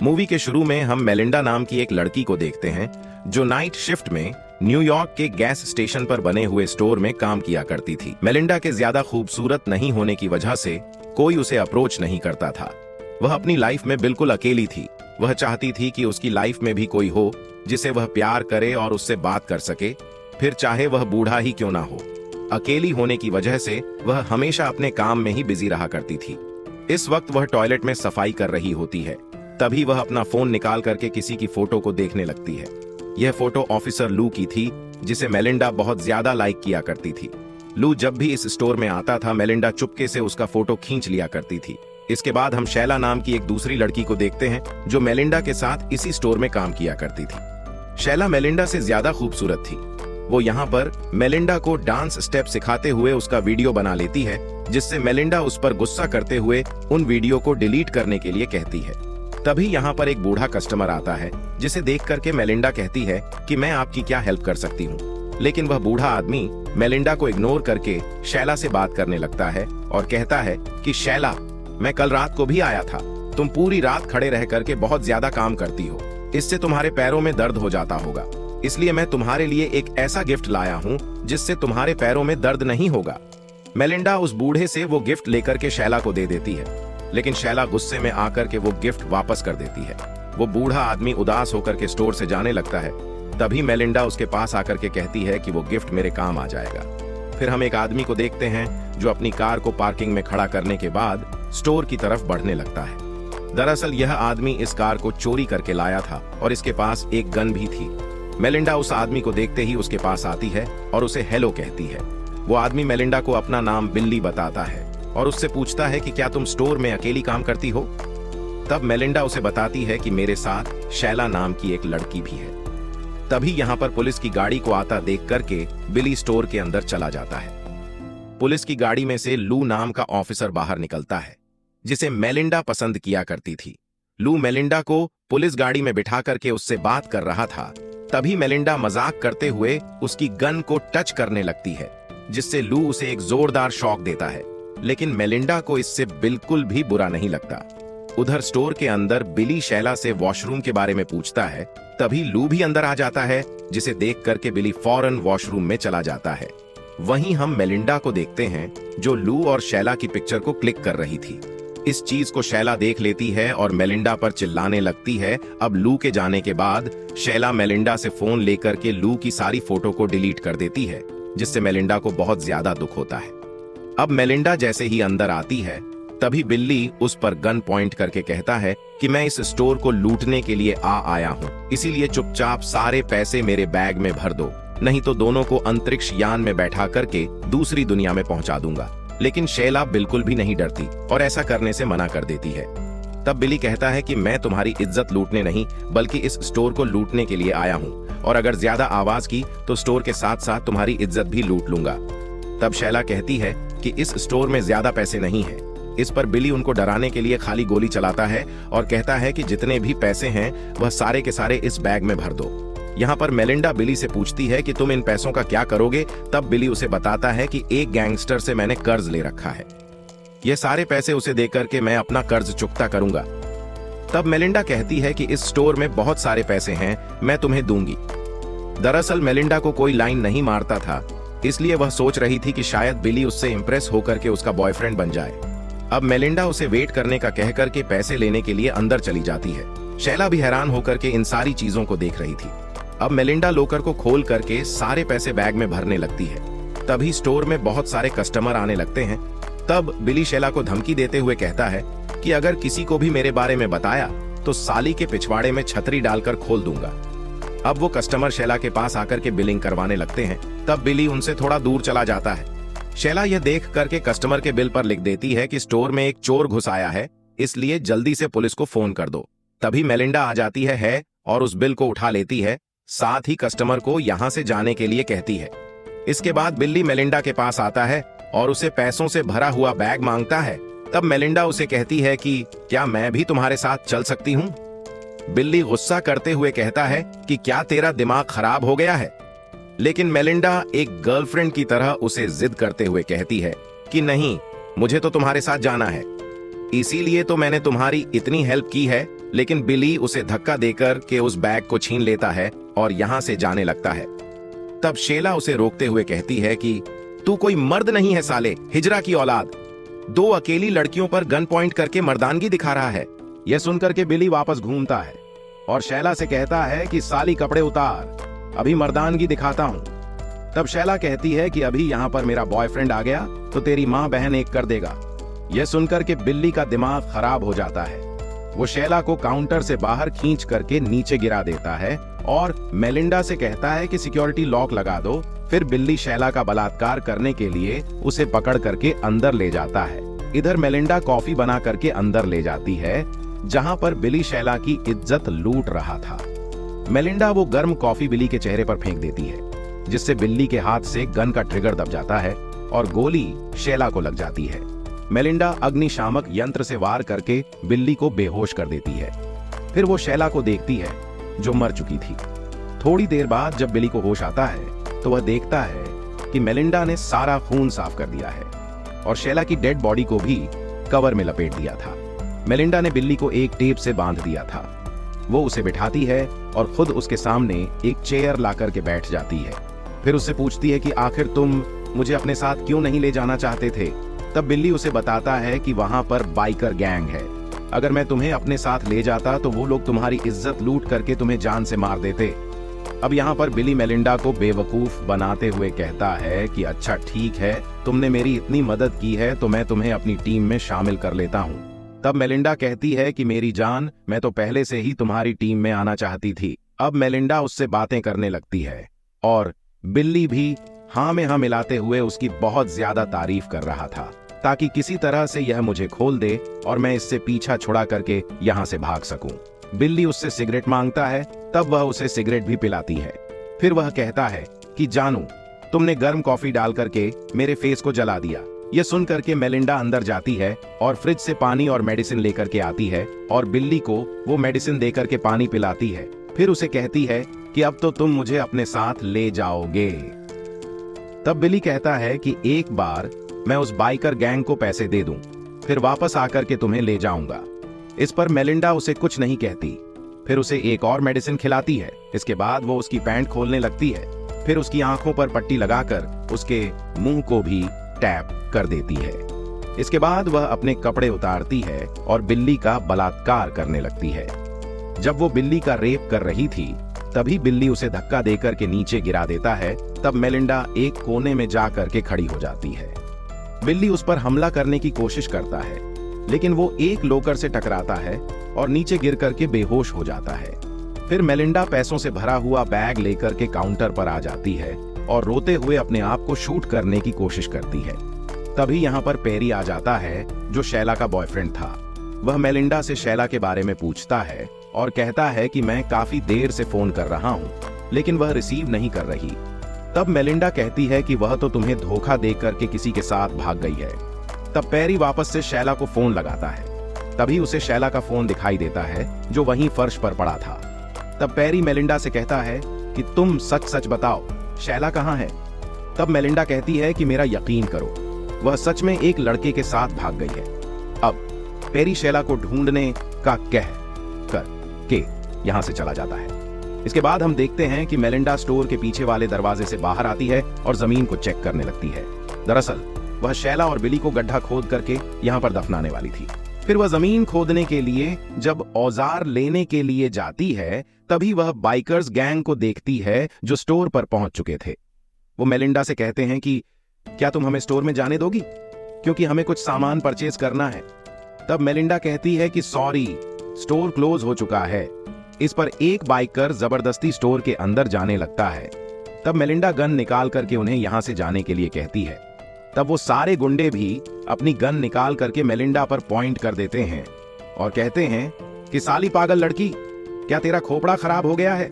Movie के शुरू में हम मेलिंडा नाम की एक लड़की को देखते हैं जो नाइट शिफ्ट में न्यूयॉर्क के गैस स्टेशन पर बने हुए स्टोर में काम किया करती थी। मेलिंडा के ज्यादा खूबसूरत नहीं होने की वजह से कोई उसे अप्रोच नहीं करता था। वह अपनी लाइफ में बिल्कुल अकेली थी। वह चाहती थी कि उसकी लाइफ में भी कोई हो जिसे वह प्यार करे और उससे बात कर सके, फिर चाहे वह बूढ़ा ही क्यों ना हो। अकेली होने की वजह से वह हमेशा अपने काम में ही बिजी रहा करती थी। इस वक्त वह टॉयलेट में सफाई कर रही होती है। तभी वह अपना फोन निकाल करके किसी की फोटो को देखने लगती है। यह फोटो ऑफिसर लू की थी जिसे मेलिंडा बहुत ज्यादा लाइक किया करती थी। लू जब भी इस स्टोर में आता था मेलिंडा चुपके से उसका फोटो खींच लिया करती थी। इसके बाद हम शैला नाम की एक दूसरी लड़की को देखते हैं जो मेलिंडा के साथ इसी स्टोर में काम किया करती थी। शैला मेलिंडा से ज्यादा खूबसूरत थी। वो यहाँ पर मेलिंडा को डांस स्टेप सिखाते हुए उसका वीडियो बना लेती है, जिससे मेलिंडा उस पर गुस्सा करते हुए उन वीडियो को डिलीट करने के लिए कहती है। तभी यहाँ पर एक बूढ़ा कस्टमर आता है जिसे देख करके मेलिंडा कहती है कि मैं आपकी क्या हेल्प कर सकती हूँ। लेकिन वह बूढ़ा आदमी मेलिंडा को इग्नोर करके शैला से बात करने लगता है और कहता है कि शैला, मैं कल रात को भी आया था। तुम पूरी रात खड़े रह करके बहुत ज्यादा काम करती हो, इससे तुम्हारे पैरों में दर्द हो जाता होगा। इसलिए मैं तुम्हारे लिए एक ऐसा गिफ्ट लाया हूँ जिससे तुम्हारे पैरों में दर्द नहीं होगा। मेलिंडा उस बूढ़े से वो गिफ्ट लेकर के शैला को दे देती है, लेकिन शैला गुस्से में आकर के वो गिफ्ट वापस कर देती है। वो बूढ़ा आदमी उदास होकर के स्टोर से जाने लगता है। तभी मेलिंडा उसके पास आकर के कहती है कि वो गिफ्ट मेरे काम आ जाएगा। फिर हम एक आदमी को देखते हैं जो अपनी कार को पार्किंग में खड़ा करने के बाद स्टोर की तरफ बढ़ने लगता है। दरअसल यह आदमी इस कार को चोरी करके लाया था और इसके पास एक गन भी थी। मेलिंडा उस आदमी को देखते ही उसके पास आती है और उसे हेलो कहती है। वो आदमी मेलिंडा को अपना नाम बिल्ली बताता है और उससे पूछता है कि क्या तुम स्टोर में अकेली काम करती हो। तब मेलिंडा उसे बताती है कि मेरे साथ शैला नाम की एक लड़की भी है। तभी यहाँ पर पुलिस की गाड़ी को आता देख करके बिली स्टोर के अंदर चला जाता है। पुलिस की गाड़ी में से लू नाम का ऑफिसर बाहर निकलता है जिसे मेलिंडा पसंद किया करती थी। लू मेलिंडा को पुलिस गाड़ी में बिठा करके उससे बात कर रहा था। तभी मेलिंडा मजाक करते हुए उसकी गन को टच करने लगती है, जिससे लू उसे एक जोरदार शॉक देता है। लेकिन मेलिंडा को इससे बिल्कुल भी बुरा नहीं लगता। उधर स्टोर के अंदर बिली शैला से वॉशरूम के बारे में पूछता है। तभी लू भी अंदर आ जाता है, जिसे देख करके बिली फौरन वॉशरूम में चला जाता है। वहीं हम मेलिंडा को देखते हैं जो लू और शैला की पिक्चर को क्लिक कर रही थी। इस चीज को शैला देख लेती है और मेलिंडा पर चिल्लाने लगती है। अब लू के जाने के बाद शैला मेलिंडा से फोन लेकर के लू की सारी फोटो को डिलीट कर देती है, जिससे मेलिंडा को बहुत ज्यादा दुख होता है। अब मेलिंडा जैसे ही अंदर आती है तभी बिल्ली उस पर गन पॉइंट करके कहता है कि मैं इस स्टोर को लूटने के लिए आया हूँ, इसीलिए चुपचाप सारे पैसे मेरे बैग में भर दो, नहीं तो दोनों को अंतरिक्ष यान में बैठा करके दूसरी दुनिया में पहुंचा दूंगा। लेकिन शैला बिल्कुल भी नहीं डरती और ऐसा करने से मना कर देती है। तब बिली कहता है कि मैं तुम्हारी इज्जत लूटने नहीं बल्कि इस स्टोर को लूटने के लिए आया हूँ, और अगर ज्यादा आवाज की तो स्टोर के साथ साथ तुम्हारी इज्जत भी लूट लूंगा। तब शैला कहती है कि इस स्टोर में ज्यादा पैसे नहीं है। इस पर बिली उनको डराने के लिए खाली गोली चलाता है और कहता है कि जितने भी पैसे हैं वह सारे के सारे इस बैग में भर दो। यहाँ पर मेलिंडा बिली से पूछती है कि तुम इन पैसों का क्या करोगे। तब बिली उसे बताता है कि एक गैंगस्टर से मैंने कर्ज ले रखा है, ये सारे पैसे उसे देकर के मैं अपना कर्ज चुकता करूंगा। तब मेलिंडा कहती है कि इस स्टोर में बहुत सारे पैसे हैं, मैं तुम्हें दूंगी। दरअसल मेलिंडा को कोई लाइन नहीं मारता था, इसलिए वह सोच रही थी कि शायद बिली उससे इंप्रेस होकर के उसका बॉयफ्रेंड बन जाए। अब मेलिंडा उसे वेट करने का कह करके पैसे लेने के लिए अंदर चली जाती है। शैला भी हैरान होकर के इन सारी चीजों को देख रही थी। अब मेलिंडा लोकर को खोल करके सारे पैसे बैग में भरने लगती है। तभी स्टोर में बहुत सारे कस्टमर आने लगते हैं। तब बिली शैला को धमकी देते हुए कहता है कि अगर किसी को भी मेरे बारे में बताया तो साली के पिछवाड़े में छतरी डालकर खोल दूंगा। अब वो कस्टमर शैला के पास आकर के बिलिंग करवाने लगते हैं। तब बिली उनसे थोड़ा दूर चला जाता है। शैला यह देख करके कस्टमर के बिल पर लिख देती है कि स्टोर में एक चोर घुस आया है, इसलिए जल्दी से पुलिस को फोन कर दो। तभी मेलिंडा आ जाती है और उस बिल को उठा लेती है, साथ ही कस्टमर को यहाँ से जाने के लिए कहती है। इसके बाद बिल्ली मेलिंडा के पास आता है और उसे पैसों से भरा हुआ बैग मांगता है। तब मेलिंडा उसे कहती है कि क्या मैं भी तुम्हारे साथ चल सकती हूँ। बिल्ली गुस्सा करते हुए कहता है कि क्या तेरा दिमाग खराब हो गया है। लेकिन मेलिंडा एक गर्लफ्रेंड की तरह उसे जिद करते हुए कहती है कि नहीं, मुझे तो तुम्हारे साथ जाना है, इसीलिए तो मैंने तुम्हारी इतनी हेल्प की है लेकिन बिली उसे धक्का देकर के उस बैग को छीन लेता है और यहाँ से जाने लगता है। तब शेला उसे रोकते हुए कहती है कि तू कोई मर्द नहीं है साले, हिजरा की औलाद। 2 अकेली लड़कियों पर गन पॉइंट करके मर्दानगी दिखा रहा है। यह सुनकर के बिली वापस घूमता है और शैला से कहता है कि साली कपड़े उतार, अभी मर्दानगी दिखाता हूं। तब शैला कहती है कि अभी यहाँ पर मेरा बॉयफ्रेंड आ गया तो तेरी माँ बहन एक कर देगा। यह सुनकर के बिल्ली का दिमाग खराब हो जाता है। वो शैला को काउंटर से बाहर खींच करके नीचे गिरा देता है और मेलिंडा से कहता है कि सिक्योरिटी लॉक लगा दो। फिर बिल्ली शैला का बलात्कार करने के लिए उसे पकड़ करके अंदर ले जाता है। इधर मेलिंडा कॉफी बना करके अंदर ले जाती है जहां पर बिली शैला की इज्जत लूट रहा था। मेलिंडा वो गर्म कॉफी बिली के चेहरे पर फेंक देती है, जिससे बिल्ली के हाथ से गन का ट्रिगर दब जाता है और गोली शैला को लग जाती है। मेलिंडा अग्निशामक यंत्र से वार करके बिल्ली को बेहोश कर देती है। फिर वो शैला को देखती है जो मर चुकी थी। थोड़ी देर बाद जब बिली को होश आता है तो वह देखता है कि मेलिंडा ने सारा खून साफ कर दिया है और शैला की डेड बॉडी को भी कवर में लपेट दिया था। मेलिंडा ने बिल्ली को एक टेप से बांध दिया था। वो उसे बिठाती है और खुद उसके सामने एक चेयर ला करके बैठ जाती है। फिर उससे पूछती है कि आखिर तुम मुझे अपने साथ क्यों नहीं ले जाना चाहते थे। तब बिल्ली उसे बताता है कि वहां पर बाइकर गैंग है। अगर मैं तुम्हें अपने साथ ले जाता तो वो लोग तुम्हारी इज्जत लूट करके तुम्हें जान से मार देते। अब यहाँ पर बिली मेलिंडा को बेवकूफ बनाते हुए कहता है कि अच्छा ठीक है, तुमने मेरी इतनी मदद की है तो मैं तुम्हें अपनी टीम में शामिल कर लेता हूँ। तब मेलिंडा कहती है कि मेरी जान, मैं तो पहले से ही तुम्हारी टीम में आना चाहती थी। अब मेलिंडा उससे बातें करने लगती है और बिल्ली भी हाँ में हाँ मिलाते हुए उसकी बहुत ज्यादा तारीफ कर रहा था ताकि किसी तरह से यह मुझे खोल दे और मैं इससे पीछा छुड़ा करके यहाँ से भाग सकूं। बिल्ली उससे सिगरेट मांगता है, तब वह उसे सिगरेट भी पिलाती है। फिर वह कहता है कि जानू, तुमने गर्म कॉफी डाल करके मेरे फेस को जला दिया। यह सुन करके मेलिंडा अंदर जाती है और फ्रिज से पानी और मेडिसिन लेकर के आती है और बिल्ली को वो मेडिसिन दे करके पानी पिलाती है। फिर उसे कहती है कि अब तो तुम मुझे अपने साथ ले जाओगे। तब बिली कहता है कि एक बार मैं उस बाइकर गैंग को पैसे दे दूं, फिर वापस आकर के तुम्हें ले जाऊंगा। इस पर मेलिंडा उसे कुछ नहीं कहती। फिर उसे एक और मेडिसिन खिलाती है। इसके बाद वो उसकी पैंट खोलने लगती है। फिर उसकी आंखों पर पट्टी लगाकर उसके मुंह को भी टैप कर देती है। इसके बाद वह अपने कपड़े उतारती है और बिल्ली का बलात्कार करने लगती है। जब वो बिल्ली का रेप कर रही थी तभी बिल्ली उसे धक्का देकर के नीचे गिरा देता है। तब मेलिंडा एक कोने में जा करके खड़ी हो जाती है। बिल्ली उस पर हमला करने की कोशिश करता है, लेकिन वो एक लोकर से टकराता है और नीचे गिर करके बेहोश हो जाता है। फिर मेलिंडा पैसों से भरा हुआ बैग लेकर के काउंटर पर आ जाती है और रोते हुए अपने आप को शूट करने की कोशिश करती है। तभी यहाँ पर पेरी आ जाता है जो शैला का बॉयफ्रेंड था। वह मेलिंडा से शैला के बारे में पूछता है और कहता है कि मैं काफी देर से फोन कर रहा हूँ, लेकिन वह रिसीव नहीं कर रही। तब मेलिंडा कहती है कि वह तो तुम्हें धोखा दे करके किसी के साथ भाग गई है। तब पेरी वापस से शैला को फोन लगाता है। तभी उसे शैला का फोन दिखाई देता है जो वहीं फर्श पर पड़ा था। तब पेरी मेलिंडा से कहता है कि तुम सच सच बताओ, शैला कहाँ है। तब मेलिंडा कहती है कि मेरा यकीन करो, वह सच में एक लड़के के साथ भाग गई है। अब पेरी शैला को ढूंढने का कह कर के यहाँ से चला जाता है। इसके बाद हम देखते हैं कि मेलिंडा स्टोर के पीछे वाले दरवाजे से बाहर आती है और जमीन को चेक करने लगती है। दरअसल वह शैला और बिली को गड्ढा खोद करके यहाँ पर दफनाने वाली थी। फिर वह जमीन खोदने के लिए जब औजार लेने के लिए जाती है तभी वह बाइकर्स गैंग को देखती है जो स्टोर पर पहुंच चुके थे। वो मेलिंडा से कहते हैं कि क्या तुम हमें स्टोर में जाने दोगी, क्योंकि हमें कुछ सामान परचेज करना है। तब मेलिंडा कहती है कि सॉरी, स्टोर क्लोज हो चुका है। इस पर एक बाइकर जबरदस्ती स्टोर के अंदर जाने लगता है। तब मेलिंडा गन निकाल करके उन्हें यहां से जाने के लिए कहती है। तब वो सारे गुंडे भी अपनी गन निकाल करके मेलिंडा पर पॉइंट कर देते हैं और कहते हैं कि साली पागल लड़की, क्या तेरा खोपड़ा खराब हो गया है।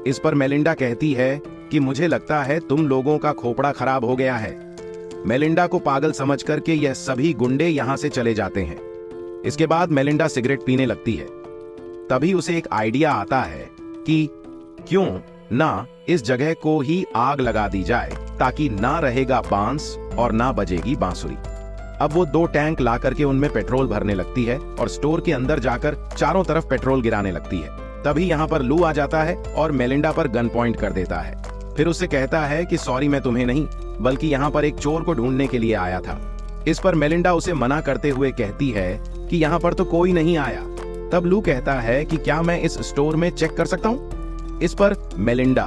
इस पर मेलिंडा कहती है कि मुझे लगता है तुम लोगों का खोपड़ा खराब हो गया है। मेलिंडा को पागल समझ करके यह सभी गुंडे यहां से चले जाते हैं। इसके बाद मेलिंडा सिगरेट पीने लगती है। तभी उसे एक आइडिया आता है कि क्यों ना इस जगह को ही आग लगा दी जाए, ताकि ना रहेगा बांस और ना बजेगी बांसुरी। अब वो 2 टैंक ला करके उनमें पेट्रोल भरने लगती है और स्टोर के अंदर जाकर चारों तरफ पेट्रोल गिराने लगती है। तभी यहाँ पर लू आ जाता है और मेलिंडा पर गन पॉइंट कर देता है। फिर उससे कहता है कि सॉरी, मैं तुम्हें नहीं बल्कि यहाँ पर एक चोर को ढूंढने के लिए आया था। इस पर मेलिंडा उसे मना करते हुए कहती है कि यहाँ पर तो कोई नहीं आया। तब लू कहता है कि क्या मैं इस स्टोर में चेक कर सकता हूँ। इस पर मेलिंडा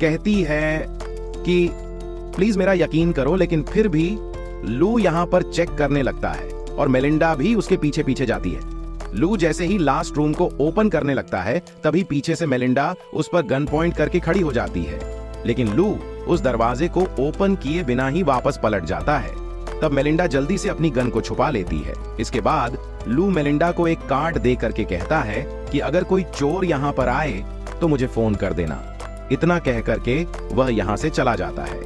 कहती है कि प्लीज मेरा यकीन करो, लेकिन फिर भी लू यहाँ पर चेक करने लगता है और मेलिंडा भी उसके पीछे पीछे जाती है। लू जैसे ही लास्ट रूम को ओपन करने लगता है तभी पीछे से मेलिंडा उस पर गन पॉइंट करके खड़ी हो जाती है, लेकिन लू उस दरवाजे को ओपन किए बिना ही वापस पलट जाता है। तब मेलिंडा जल्दी से अपनी गन को छुपा लेती है। इसके बाद लू मेलिंडा को एक कार्ड दे करके कहता है कि अगर कोई चोर यहाँ पर आए तो मुझे फोन कर देना। इतना कह करके वह यहाँ से चला जाता है।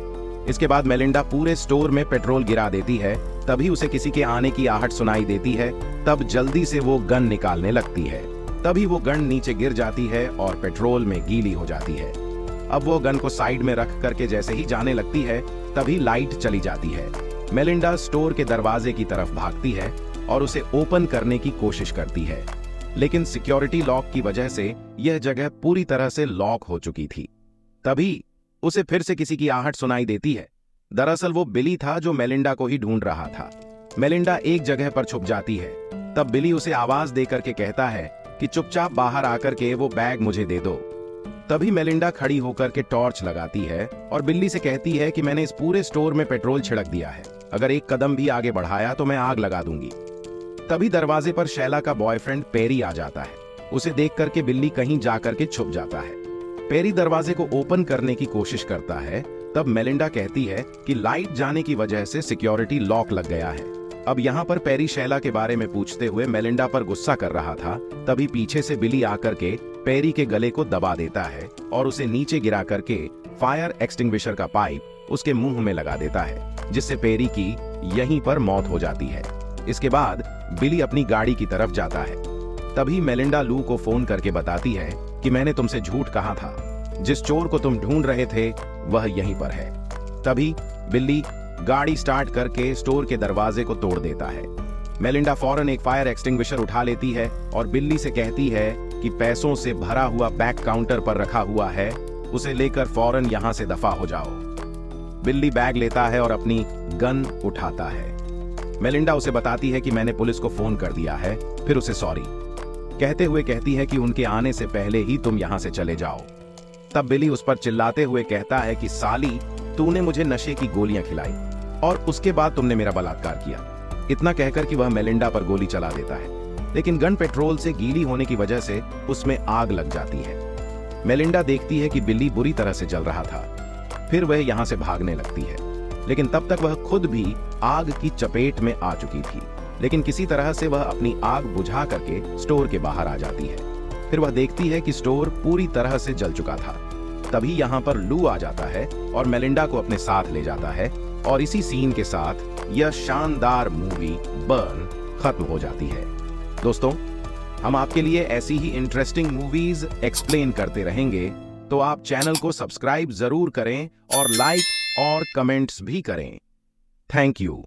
इसके बाद मेलिंडा पूरे स्टोर में पेट्रोल गिरा देती है। तभी उसे किसी के आने की आहट सुनाई देती है। तब जल्दी से वो गन निकालने लगती है। तभी वो गन नीचे गिर जाती है और पेट्रोल में गीली हो जाती है। अब वो गन को साइड में रख करके जैसे ही जाने लगती है तभी लाइट चली जाती है। मेलिंडा स्टोर के दरवाजे की तरफ भागती है और उसे ओपन करने की कोशिश करती है, लेकिन सिक्योरिटी लॉक की वजह से यह जगह पूरी तरह से लॉक हो चुकी थी। तभी उसे फिर से किसी की आहट सुनाई देती है। दरअसल वो बिली था जो मेलिंडा को ही ढूंढ रहा था। मेलिंडा एक जगह पर छुप जाती है। तब बिली उसे आवाज दे करके कहता है कि चुपचाप बाहर आकर के वो बैग मुझे दे दो। तभी मेलिंडा खड़ी होकर के टॉर्च लगाती है और बिल्ली से कहती है कि मैंने इस पूरे स्टोर में पेट्रोल छिड़क दिया है, अगर एक कदम भी आगे बढ़ाया तो मैं आग लगा दूंगी। तभी दरवाजे पर शैला का बॉयफ्रेंड पेरी आ जाता है। उसे देख करके बिल्ली कहीं जाकर के छुप जाता है। पेरी दरवाजे को ओपन करने की कोशिश करता है। तब मेलिंडा कहती है कि लाइट जाने की वजह से सिक्योरिटी लॉक लग गया है। अब यहाँ पर पेरी शैला के बारे में पूछते हुए मेलिंडा पर गुस्सा कर रहा था। तभी पीछे से बिली आकर के पेरी के गले को दबा देता है और उसे नीचे गिरा करके फायर एक्सटिंग्विशर का पाइप उसके मुंह में लगा देता है, जिससे पेरी की यहीं पर मौत हो जाती है। इसके बाद बिली अपनी गाड़ी की तरफ जाता है। तभी मेलिंडा लू को फोन करके बताती है कि मैंने तुमसे झूठ कहा था, जिस चोर को तुम ढूंढ रहे थे वह यहीं पर है। तभी बिल्ली गाड़ी स्टार्ट करके स्टोर के दरवाजे को तोड़ देता है। मेलिंडा फौरन एक फायर एक्सटिंग्विशर उठा लेती है और बिल्ली से कहती है कि पैसों से भरा हुआ बैग काउंटर पर रखा हुआ है, उसे लेकर फौरन यहाँ से दफा हो जाओ। बिल्ली बैग लेता है और अपनी गन उठाता है। मेलिंडा उसे बताती है कि मैंने पुलिस को फोन कर दिया है, फिर उसे सॉरी कहते हुए कहती है कि उनके आने से पहले ही तुम यहाँ से चले जाओ। तब बिली उस पर चिल्लाते हुए कहता है कि साली, तूने मुझे नशे की गोलियां खिलाई और उसके बाद तुमने मेरा बलात्कार किया। इतना कहकर कि वह मेलिंडा पर गोली चला देता है, लेकिन गन पेट्रोल से गीली होने की वजह से उसमें आग लग जाती है। मेलिंडा देखती है कि बिल्ली बुरी तरह से जल रहा था। फिर वह यहाँ से भागने लगती है, लेकिन तब तक वह खुद भी आग की चपेट में आ चुकी थी। लेकिन किसी तरह से वह अपनी आग बुझा करके स्टोर के बाहर आ जाती है। फिर वह देखती है कि स्टोर पूरी तरह से जल चुका था। तभी यहाँ पर लू आ जाता है और मेलिंडा को अपने साथ ले जाता है और इसी सीन के साथ यह शानदार मूवी बर्न खत्म हो जाती है। दोस्तों, हम आपके लिए ऐसी ही इंटरेस्टिंग मूवीज एक्सप्लेन करते रहेंगे, तो आप चैनल को सब्सक्राइब जरूर करें और लाइक और कमेंट्स भी करें। Thank you.